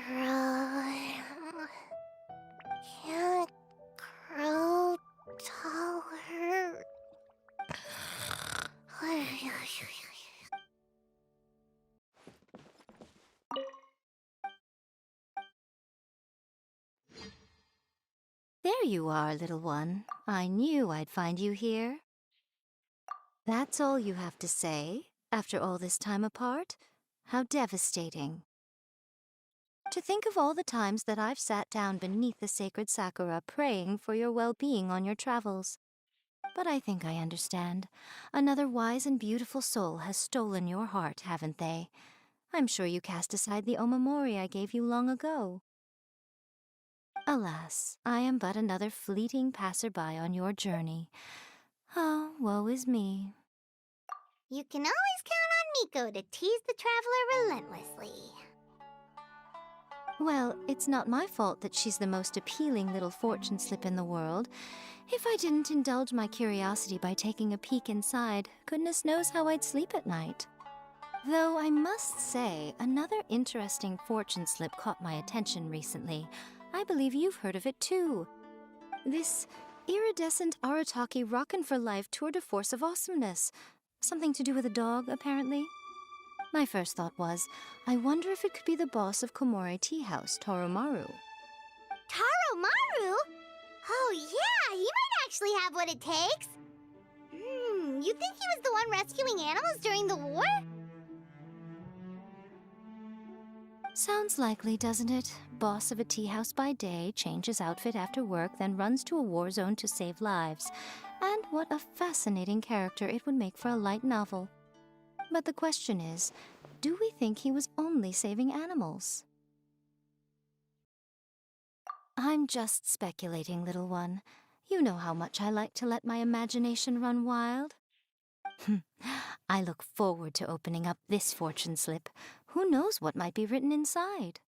Grow. Can't grow taller. There you are, little one. I knew I'd find you here. That's all you have to say, after all this time apart? How devastating. To think of all the times that I've sat down beneath the sacred sakura praying for your well-being on your travels. But I think I understand. Another wise and beautiful soul has stolen your heart, haven't they? I'm sure you cast aside the omamori I gave you long ago. Alas, I am but another fleeting passerby on your journey. Oh, woe is me. You can always count on Miko to tease the traveler relentlessly. Well, it's not my fault that she's the most appealing little fortune slip in the world. If I didn't indulge my curiosity by taking a peek inside, goodness knows how I'd sleep at night. Though I must say, another interesting fortune slip caught my attention recently. I believe you've heard of it too. This Iridescent Arataki Rockin' for Life Tour de Force of Awesomeness. Something to do with a dog, apparently. My first thought was, I wonder if it could be the boss of Komore Tea House, Toromaru. Taromaru? Oh yeah, he might actually have what it takes. You think he was the one rescuing animals during the war? Sounds likely, doesn't it? Boss of a tea house by day, changes outfit after work, then runs to a war zone to save lives. And what a fascinating character it would make for a light novel. But the question is, do we think he was only saving animals? I'm just speculating, little one. You know how much I like to let my imagination run wild. I look forward to opening up this fortune slip. Who knows what might be written inside?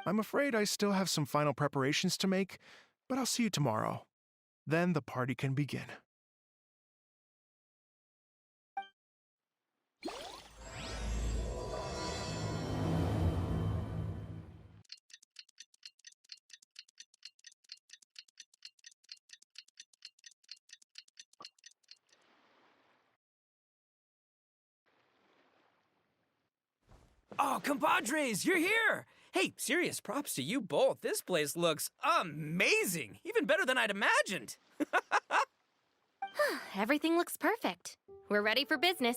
I'm afraid I still have some final preparations to make, but I'll see you tomorrow. Then the party can begin. Oh, compadres, you're here! Hey, serious props to you both. This place looks amazing! Even better than I'd imagined! Everything looks perfect. We're ready for business.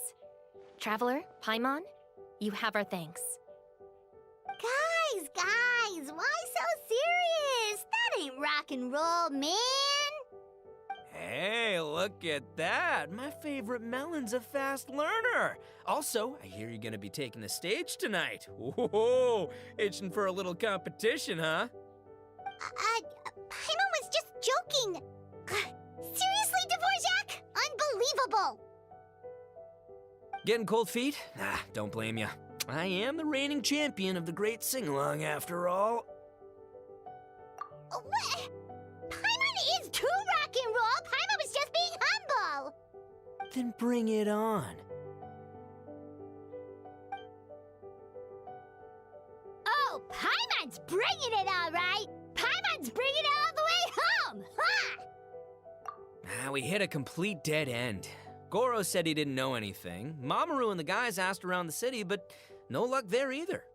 Traveler, Paimon, you have our thanks. Guys, why so serious? That ain't rock and roll, man. Hey, look at that! My favorite melon's a fast learner! Also, I hear you're gonna be taking the stage tonight. Whoa, itching for a little competition, huh? Paimon was just joking. Seriously, Dvorak? Unbelievable. Getting cold feet? Don't blame ya. I am the reigning champion of the great sing-along, after all. What? Paimon is too rock and roll. Paimon was just being humble. Then bring it on. Oh, Paimon's bringing it all right. Paimon's bringing it all the way home. Ha! We hit a complete dead end. Goro said he didn't know anything. Mamoru and the guys asked around the city, but no luck there either.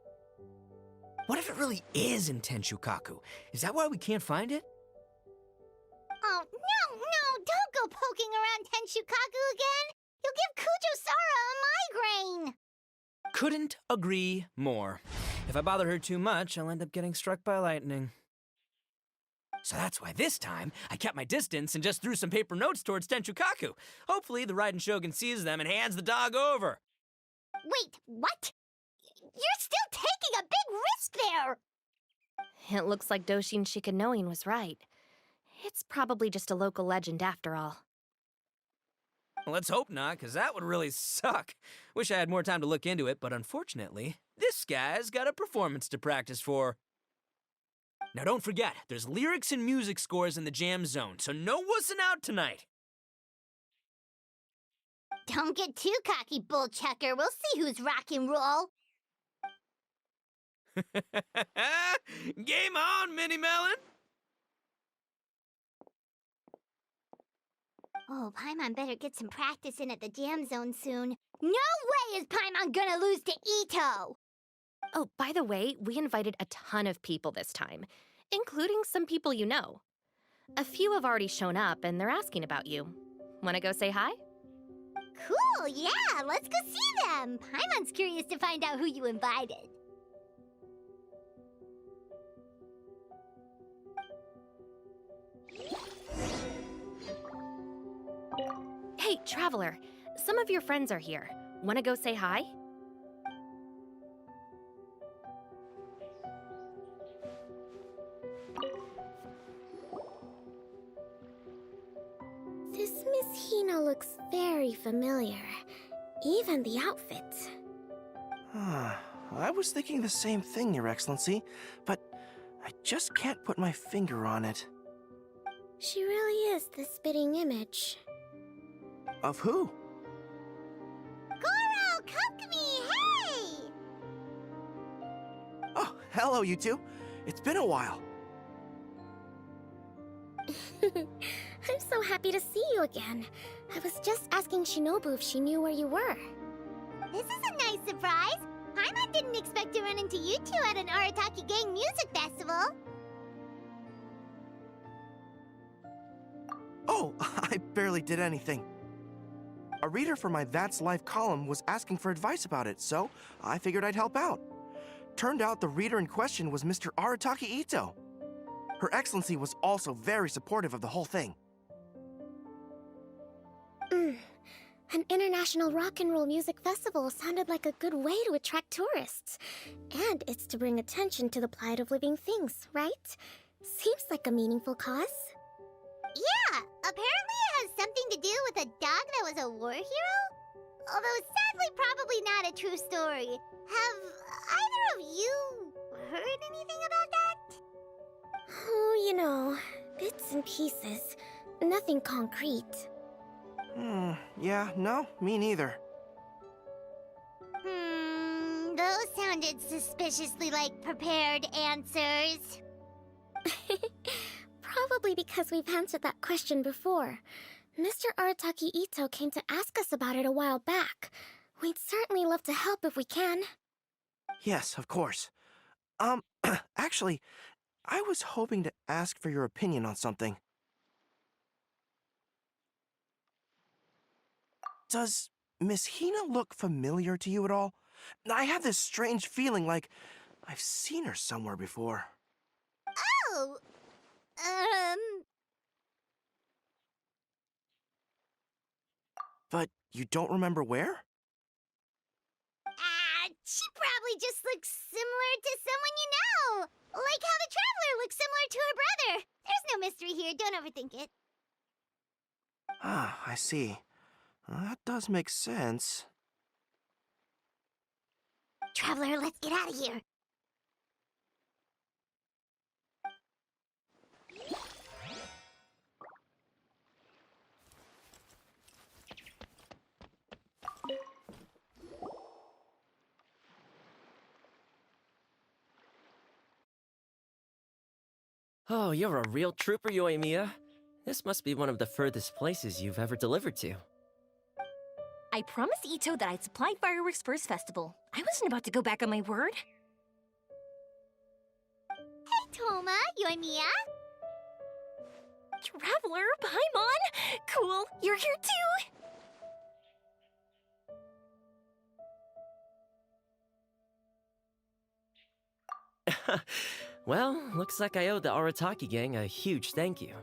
What if it really is in Tenshukaku? Is that why we can't find it? Oh, no, don't go poking around Tenshukaku again. You'll give Kujo-Sarah a migraine. Couldn't agree more. If I bother her too much, I'll end up getting struck by lightning. So that's why this time, I kept my distance and just threw some paper notes towards Tenshukaku. Hopefully the Raiden Shogun sees them and hands the dog over. Wait, what? You're still taking a big risk there! It looks like Doshin Shikanoin was right. It's probably just a local legend after all. Let's hope not, because that would really suck. Wish I had more time to look into it, but unfortunately, this guy's got a performance to practice for. Now don't forget, there's lyrics and music scores in the jam zone, so no wussing out tonight. Don't get too cocky, bullchucker. We'll see who's rock and roll. Game on, Mini Melon! Oh, Paimon better get some practice in at the jam zone soon. No way is Paimon gonna lose to Ito! Oh, by the way, we invited a ton of people this time, including some people you know. A few have already shown up, and they're asking about you. Wanna go say hi? Cool, yeah, let's go see them. Paimon's curious to find out who you invited. Hey, Traveler, some of your friends are here. Wanna go say hi? This Miss Hina looks very familiar. Even the outfit. I was thinking the same thing, Your Excellency, but I just can't put my finger on it. She really is the spitting image. Of who? Goro, come to me, hey! Oh, hello, you two. It's been a while. I'm so happy to see you again. I was just asking Shinobu if she knew where you were. This is a nice surprise. Paimon didn't expect to run into you two at an Arataki Gang music festival. Oh, I barely did anything. A reader for my That's Life column was asking for advice about it, so I figured I'd help out. Turned out the reader in question was Mr. Arataki Ito. Her Excellency was also very supportive of the whole thing. An international rock and roll music festival sounded like a good way to attract tourists. And it's to bring attention to the plight of living things, right? Seems like a meaningful cause. Yeah, apparently it has something to do with a dog that was a war hero? Although sadly probably not a true story. Have either of you heard anything about that? Oh, bits and pieces. Nothing concrete. Yeah, no, me neither. Those sounded suspiciously like prepared answers. Probably because we've answered that question before. Mr. Arataki Ito came to ask us about it a while back. We'd certainly love to help if we can. Yes, of course. Actually, I was hoping to ask for your opinion on something. Does Miss Hina look familiar to you at all? I have this strange feeling like I've seen her somewhere before. Oh, But you don't remember where? she probably just looks similar to someone you know. Like how the Traveler looks similar to her brother. There's no mystery here, don't overthink it. Ah, I see. That does make sense. Traveler, let's get out of here. Oh, you're a real trooper, Yoimiya. This must be one of the furthest places you've ever delivered to. I promised Ito that I'd supply fireworks for his festival. I wasn't about to go back on my word. Hey, Toma, Yoimiya. Traveler, Paimon! Cool, you're here too! Well, looks like I owe the Arataki gang a huge thank you.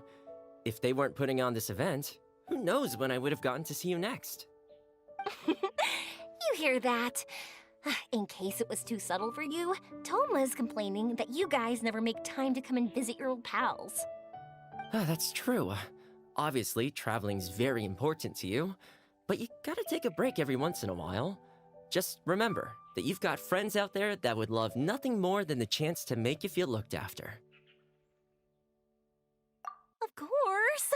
If they weren't putting on this event, who knows when I would have gotten to see you next. You hear that? In case it was too subtle for you, Toma's complaining that you guys never make time to come and visit your old pals. That's true. Obviously, traveling's very important to you, but you gotta take a break every once in a while. Just remember that you've got friends out there that would love nothing more than the chance to make you feel looked after. Of course!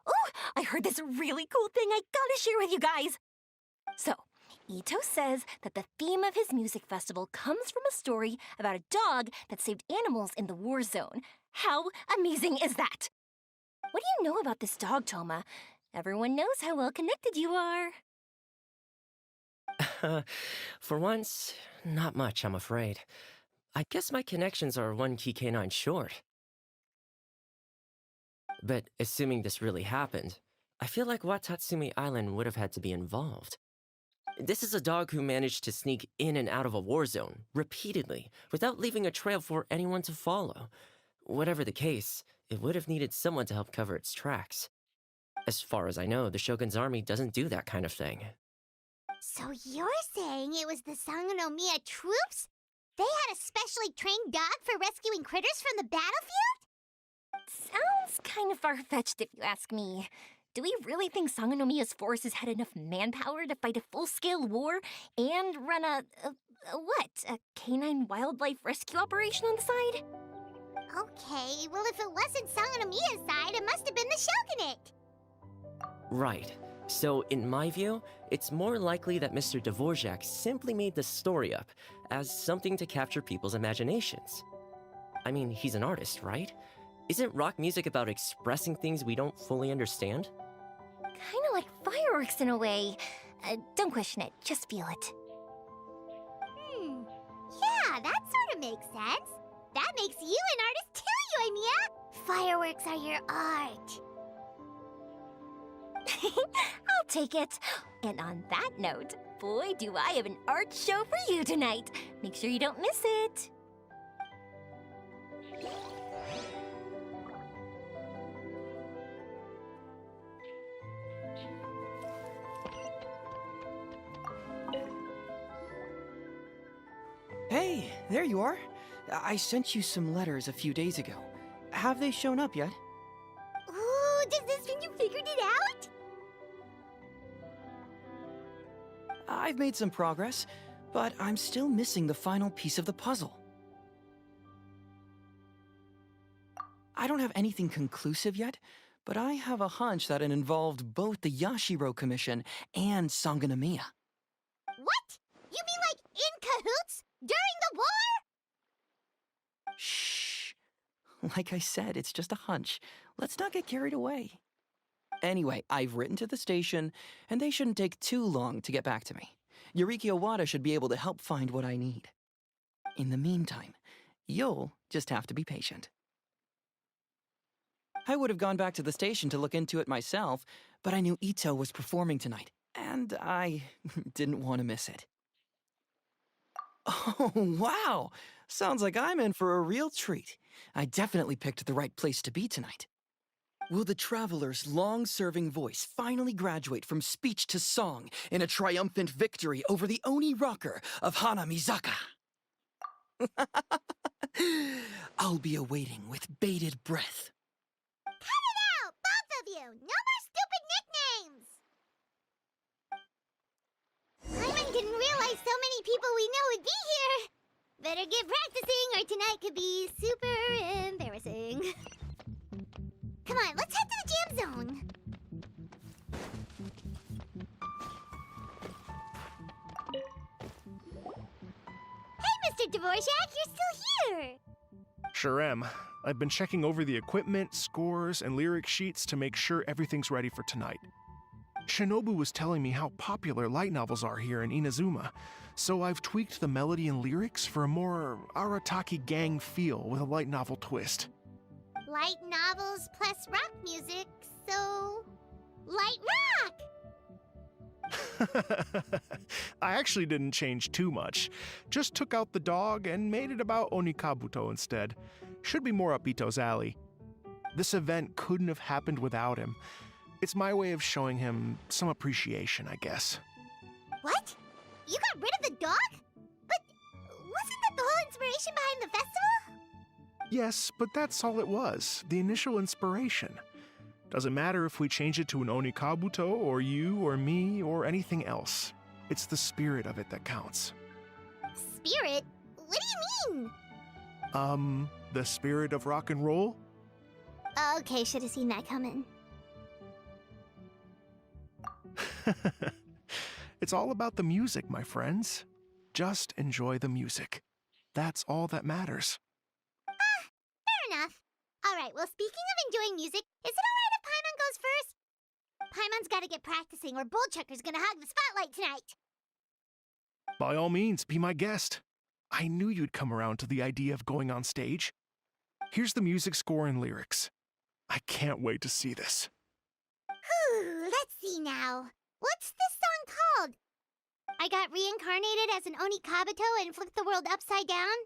Oh, I heard this really cool thing I gotta share with you guys! So, Ito says that the theme of his music festival comes from a story about a dog that saved animals in the war zone. How amazing is that? What do you know about this dog, Toma? Everyone knows how well connected you are. For once, not much, I'm afraid. I guess my connections are one key canine short. But assuming this really happened, I feel like Watatsumi Island would have had to be involved. This is a dog who managed to sneak in and out of a war zone, repeatedly, without leaving a trail for anyone to follow. Whatever the case, it would have needed someone to help cover its tracks. As far as I know, the Shogun's army doesn't do that kind of thing. So you're saying it was the Sangonomiya troops? They had a specially trained dog for rescuing critters from the battlefield? Sounds kind of far-fetched if you ask me. Do we really think Sangonomiya's forces had enough manpower to fight a full-scale war and run a canine wildlife rescue operation on the side? Okay, well if it wasn't Sangonomiya's side, it must have been the Shogunate. Right. So, in my view, it's more likely that Mr. Dvorak simply made the story up as something to capture people's imaginations. I mean, he's an artist, right? Isn't rock music about expressing things we don't fully understand? Kinda like fireworks in a way. Don't question it, just feel it. Yeah, that sort of makes sense. That makes you an artist too, Yoimiya. Fireworks are your art. I'll take it. And on that note, boy, do I have an art show for you tonight. Make sure you don't miss it. Hey, there you are. I sent you some letters a few days ago. Have they shown up yet? Ooh, does this mean you figured it out? I've made some progress, but I'm still missing the final piece of the puzzle. I don't have anything conclusive yet, but I have a hunch that it involved both the Yashiro Commission and Sangonomiya. What? You mean like in cahoots? During the war? Shh. Like I said, it's just a hunch. Let's not get carried away. Anyway, I've written to the station, and they shouldn't take too long to get back to me. Yuriki Owada should be able to help find what I need. In the meantime, you'll just have to be patient. I would have gone back to the station to look into it myself, but I knew Ito was performing tonight, and I didn't want to miss it. Oh, wow! Sounds like I'm in for a real treat. I definitely picked the right place to be tonight. Will the Traveler's long-serving voice finally graduate from speech to song in a triumphant victory over the Oni rocker of Hanamizaka? I'll be awaiting with bated breath. Cut it out, both of you! No more stupid nicknames! Hyman didn't realize so many people we know would be here. Better get practicing or tonight could be super embarrassing. Come on, let's head to the jam zone. Hey, Mr. Dvorak, you're still here! Sure am. I've been checking over the equipment, scores, and lyric sheets to make sure everything's ready for tonight. Shinobu was telling me how popular light novels are here in Inazuma, so I've tweaked the melody and lyrics for a more Arataki gang feel with a light novel twist. Light novels plus rock music, so... light rock! I actually didn't change too much. Just took out the dog and made it about Onikabuto instead. Should be more up Ito's alley. This event couldn't have happened without him. It's my way of showing him some appreciation, I guess. What? You got rid of the dog? But wasn't that the whole inspiration behind the festival? Yes, but that's all it was, the initial inspiration. Doesn't matter if we change it to an Onikabuto, or you, or me, or anything else. It's the spirit of it that counts. Spirit? What do you mean? The spirit of rock and roll? Okay, should have seen that coming. It's all about the music, my friends. Just enjoy the music. That's all that matters. Fair enough. Alright, well, speaking of enjoying music, is it alright if Paimon goes first? Paimon's gotta get practicing or Bullchucker's gonna hog the spotlight tonight. By all means, be my guest. I knew you'd come around to the idea of going on stage. Here's the music score and lyrics. I can't wait to see this. Whew, let's see now. What's this song called? I got reincarnated as an Onikabuto and flipped the world upside down?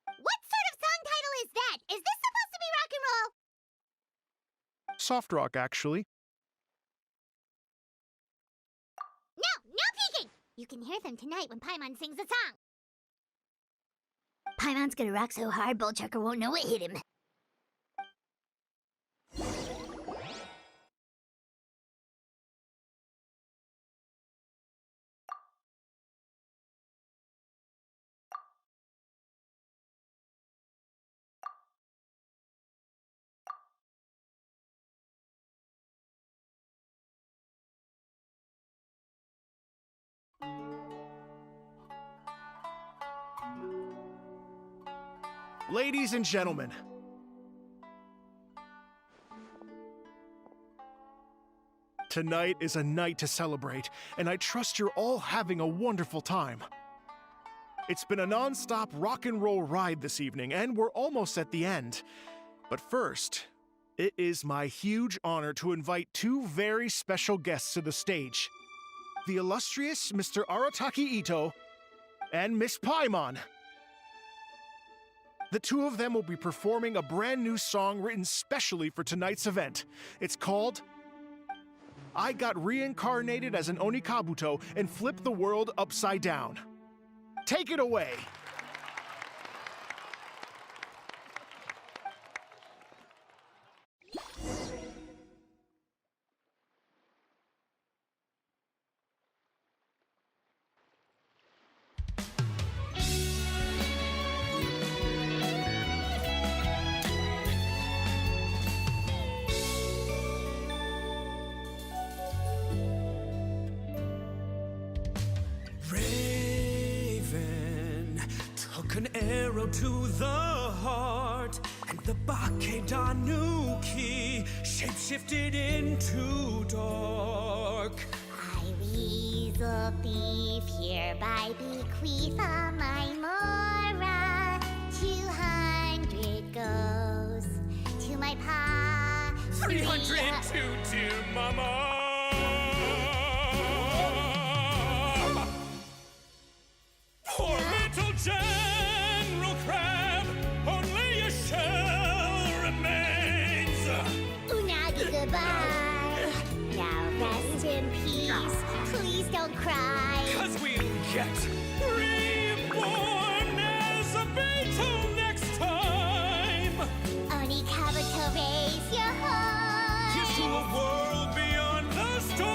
What sort of song title is that? Is this supposed to be rock and roll? Soft rock, actually. No peeking! You can hear them tonight when Paimon sings the song. Paimon's gonna rock so hard, Bullchucker won't know what hit him. Ladies and gentlemen, tonight is a night to celebrate, and I trust you're all having a wonderful time. It's been a non-stop rock and roll ride this evening, and we're almost at the end. But first, it is my huge honor to invite two very special guests to the stage. The illustrious Mr. Arataki Ito and Miss Paimon. The two of them will be performing a brand new song written specially for tonight's event. It's called I Got Reincarnated as an Onikabuto and Flipped the World Upside Down. Take it away! An arrow to the heart, and the Bakedanuki shapeshifted into dark. I, weasel thief, hereby bequeath all my mora. 200 goes to my pa. 300 to dear mama. Poor little General Crab, only a shell remains. Unagi, goodbye. Now rest in peace. Please don't cry. 'Cause we'll get reborn as a beetle next time. Oni Kabuto, raise your heart. Here's to a world beyond the storm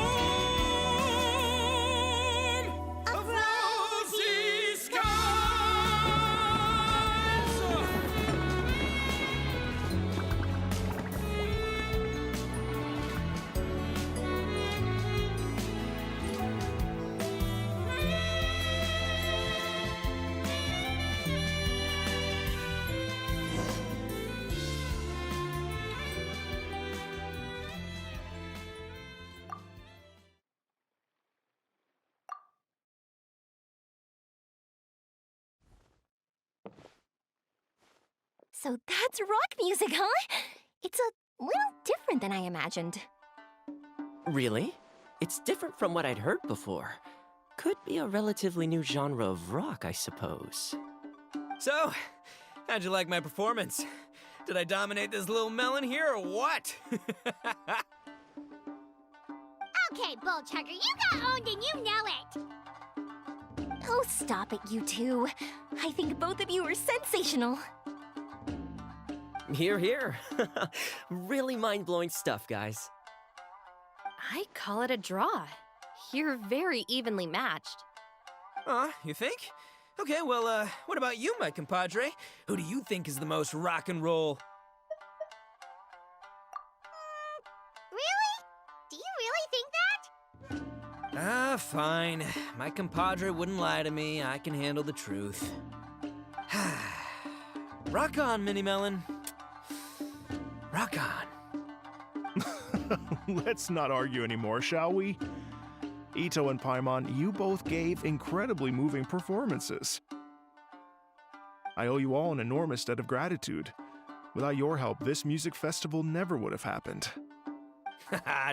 of rosy skies. So that's rock music, huh? It's a little different than I imagined. Really? It's different from what I'd heard before. Could be a relatively new genre of rock, I suppose. So, how'd you like my performance? Did I dominate this little melon here or what? Okay, Bull Chugger, you got owned and you know it. Oh, stop it, you two. I think both of you are sensational. Here, here. Really mind-blowing stuff, guys. I call it a draw. You're very evenly matched. You think? Okay, well, what about you, my compadre? Who do you think is the most rock and roll? Really? Do you really think that? Fine. My compadre wouldn't lie to me. I can handle the truth. Rock on, Mini Melon. Rock on. Let's not argue anymore, shall we? Ito and Paimon, you both gave incredibly moving performances. I owe you all an enormous debt of gratitude. Without your help, this music festival never would have happened.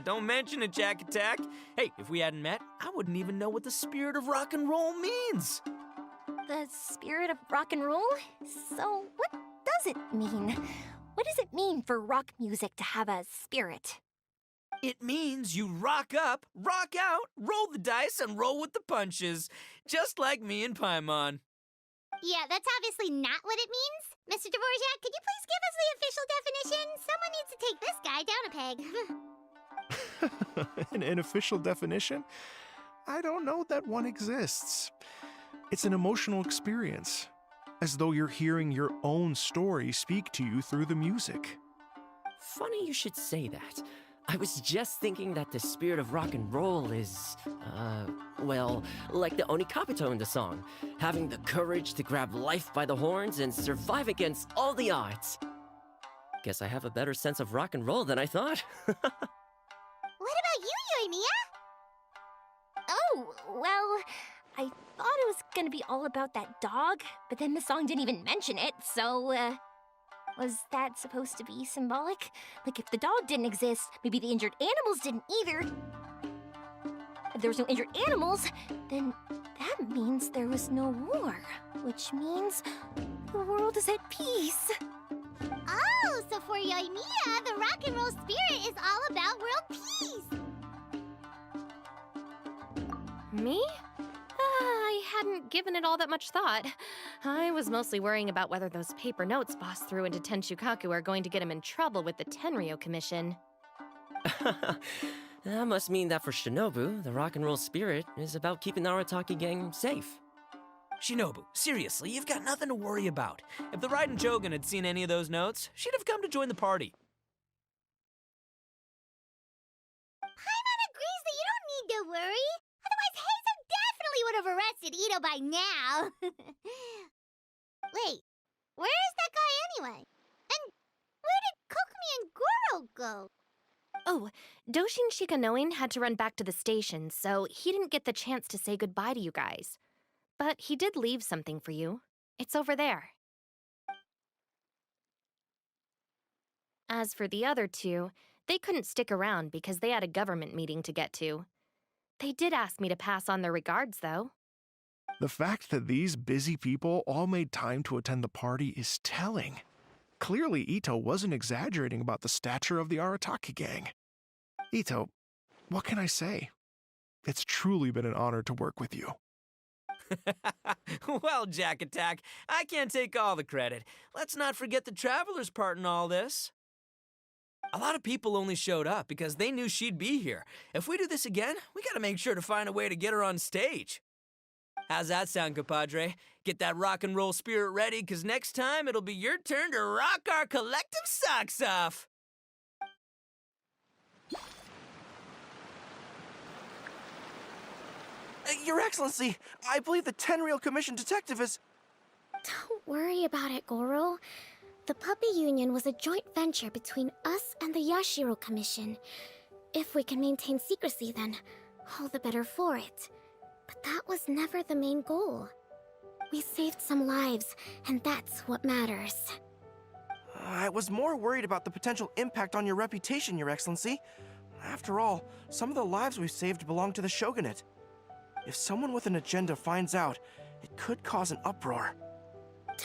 Don't mention it, Jack Attack. Hey, if we hadn't met, I wouldn't even know what the spirit of rock and roll means. The spirit of rock and roll? So, what does it mean? What does it mean for rock music to have a spirit? It means you rock up, rock out, roll the dice, and roll with the punches. Just like me and Paimon. Yeah, that's obviously not what it means. Mr. Dvorak, could you please give us the official definition? Someone needs to take this guy down a peg. An official definition? I don't know that one exists. It's an emotional experience, as though you're hearing your own story speak to you through the music. Funny you should say that. I was just thinking that the spirit of rock and roll is, well, like the Onikabuto in the song, having the courage to grab life by the horns and survive against all the odds. Guess I have a better sense of rock and roll than I thought. What about you, Yoimiya? Oh, well, I thought it was gonna be all about that dog, but then the song didn't even mention it, so, was that supposed to be symbolic? Like, if the dog didn't exist, maybe the injured animals didn't either. If there was no injured animals, then that means there was no war, which means the world is at peace. Oh, so for Yoimiya, the rock and roll spirit is all about world peace. Me? I hadn't given it all that much thought. I was mostly worrying about whether those paper notes Boss threw into Tenchukaku are going to get him in trouble with the Tenryo Commission. That must mean that for Shinobu, the rock and roll spirit is about keeping the Arataki gang safe. Shinobu, seriously, you've got nothing to worry about. If the Raiden Jogan had seen any of those notes, she'd have come to join the party. Paimon agrees that you don't need to worry. Otherwise, Heizo definitely would have arrested Ito by now. Wait, where is that guy anyway? And where did Kokomi and Goro go? Oh, Doshin Shikanoin had to run back to the station, so he didn't get the chance to say goodbye to you guys. But he did leave something for you. It's over there. As for the other two, they couldn't stick around because they had a government meeting to get to. They did ask me to pass on their regards, though. The fact that these busy people all made time to attend the party is telling. Clearly, Ito wasn't exaggerating about the stature of the Arataki gang. Ito, what can I say? It's truly been an honor to work with you. Well, Jack Attack, I can't take all the credit. Let's not forget the Traveler's part in all this. A lot of people only showed up because they knew she'd be here. If we do this again, we gotta make sure to find a way to get her on stage. How's that sound, compadre? Get that rock and roll spirit ready, because next time it'll be your turn to rock our collective socks off. Your Excellency, I believe the Tenryou Commission detective is... Don't worry about it, Goro. The Puppy Union was a joint venture between us and the Yashiro Commission. If we can maintain secrecy, then all the better for it. But that was never the main goal. We saved some lives, and that's what matters. I was more worried about the potential impact on your reputation, Your Excellency. After all, some of the lives we've saved belong to the Shogunate. If someone with an agenda finds out, it could cause an uproar.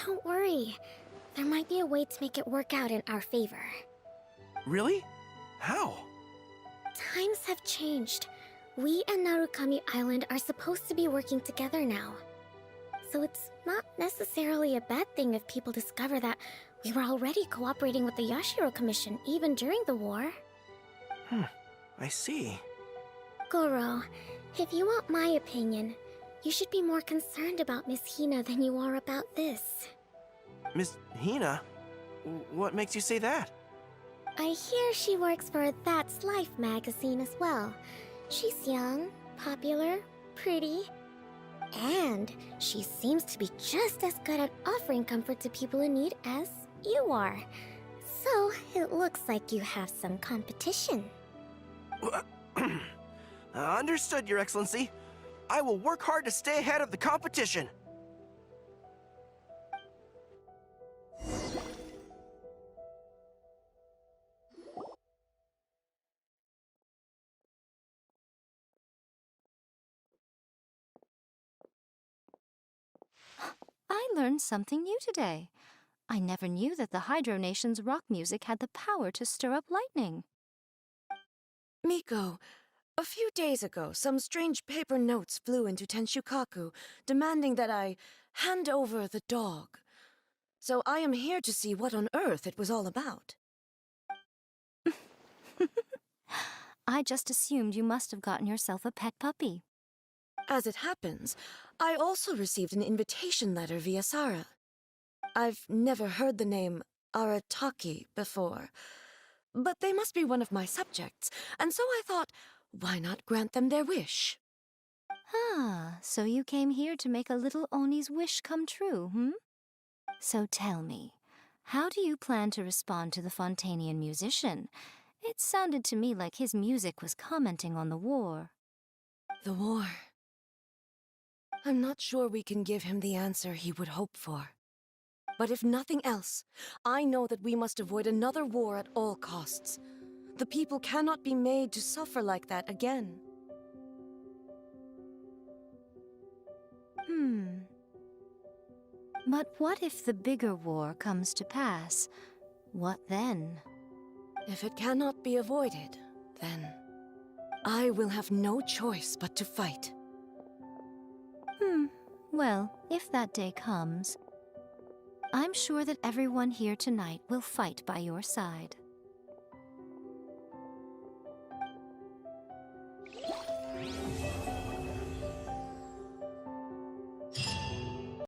Don't worry. There might be a way to make it work out in our favor. Really? How? Times have changed. We and Narukami Island are supposed to be working together now. So it's not necessarily a bad thing if people discover that we were already cooperating with the Yashiro Commission even during the war. I see. Goro, if you want my opinion, you should be more concerned about Miss Hina than you are about this. Miss Hina? What makes you say that? I hear she works for That's Life magazine as well. She's young, popular, pretty, and she seems to be just as good at offering comfort to people in need as you are. So, it looks like you have some competition. Understood, Your Excellency. I will work hard to stay ahead of the competition. I learned something new today. I never knew that the Hydro Nation's rock music had the power to stir up lightning. Miko, a few days ago, some strange paper notes flew into Tenshukaku, demanding that I hand over the dog. So I am here to see what on earth it was all about. I just assumed you must have gotten yourself a pet puppy. As it happens, I also received an invitation letter via Sarah. I've never heard the name Arataki before, but they must be one of my subjects, and so I thought, why not grant them their wish? Ah, so you came here to make a little Oni's wish come true, hmm? So tell me, how do you plan to respond to the Fontanian musician? It sounded to me like his music was commenting on the war. The war. I'm not sure we can give him the answer he would hope for. But if nothing else, I know that we must avoid another war at all costs. The people cannot be made to suffer like that again. But what if the bigger war comes to pass? What then? If it cannot be avoided, then I will have no choice but to fight. Well, if that day comes, I'm sure that everyone here tonight will fight by your side.